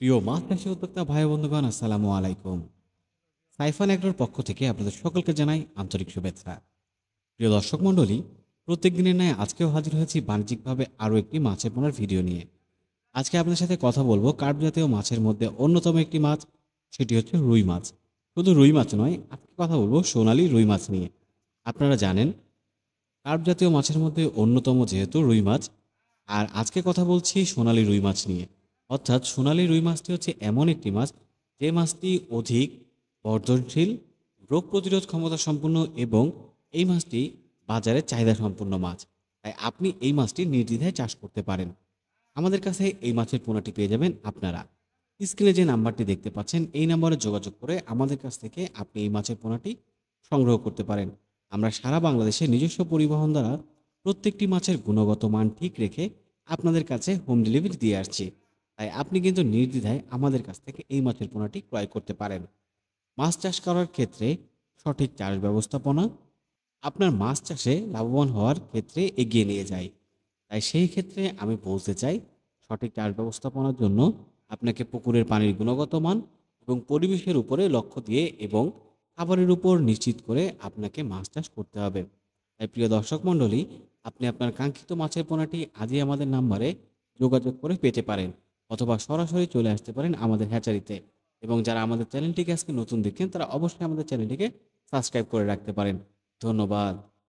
প্রিয় মাছ চাষী উদ্যোক্তা ভাই বন্ধুগণ, আসসালামু আলাইকুম। সাইফান এগ্রোর পক্ষ থেকে আপনাদের সকলকে জানাই আন্তরিক শুভেচ্ছা। প্রিয় দর্শক মণ্ডলী, প্রত্যেক দিনের ন্যায় আজকেও হাজির হয়েছি বাণিজ্যিকভাবে আরও একটি মাছের পোনার ভিডিও নিয়ে। আজকে আপনাদের সাথে কথা বলবো কার্প জাতীয় মাছের মধ্যে অন্যতম একটি মাছ, সেটি হচ্ছে রুই মাছ। শুধু রুই মাছ নয়, আজকে কথা বলবো সোনালী রুই মাছ নিয়ে। আপনারা জানেন কার্প জাতীয় মাছের মধ্যে অন্যতম যেহেতু রুই মাছ, আর আজকে কথা বলছি সোনালী রুই মাছ নিয়ে। অর্থাৎ সোনালী রুই মাছটি হচ্ছে এমন একটি মাছ, যে মাছটি অধিক বর্ধনশীল, রোগ প্রতিরোধ ক্ষমতা সম্পন্ন এবং এই মাছটি বাজারে চাহিদা সম্পন্ন মাছ। তাই আপনি এই মাছটি নির্দ্বিধায় চাষ করতে পারেন। আমাদের কাছে এই মাছের পোনাটি পেয়ে যাবেন আপনারা। স্ক্রিনে যে নাম্বারটি দেখতে পাচ্ছেন, এই নাম্বারে যোগাযোগ করে আমাদের কাছ থেকে আপনি এই মাছের পোনাটি সংগ্রহ করতে পারেন। আমরা সারা বাংলাদেশে নিজস্ব পরিবহন দ্বারা প্রত্যেকটি মাছের গুণগত মান ঠিক রেখে আপনাদের কাছে হোম ডেলিভারি দিয়ে আসছি। তাই আপনি কিন্তু নির্দ্বিধায় আমাদের কাছ থেকে এই মাছের পোনাটি ক্রয় করতে পারেন। মাছ চাষ করার ক্ষেত্রে সঠিক চাষ ব্যবস্থাপনা আপনার মাছ চাষে লাভবান হওয়ার ক্ষেত্রে এগিয়ে নিয়ে যায়। তাই সেই ক্ষেত্রে আমি বলতে চাই, সঠিক চাষ ব্যবস্থাপনার জন্য আপনাকে পুকুরের পানির গুণগত মান এবং পরিবেশের উপরে লক্ষ্য দিয়ে এবং খাবারের উপর নিশ্চিত করে আপনাকে মাছ চাষ করতে হবে। তাই প্রিয় দর্শক মণ্ডলী, আপনি আপনার কাঙ্ক্ষিত মাছের পোনাটি আজই আমাদের নাম্বারে যোগাযোগ করে পেতে পারেন, অথবা সরাসরি চলে আসতে পারেন আমাদের হ্যাচারিতে। এবং যারা আমাদের চ্যানেলটিকে আজকে নতুন দেখছেন, তারা অবশ্যই আমাদের চ্যানেলটিকে সাবস্ক্রাইব করে রাখতে পারেন। ধন্যবাদ।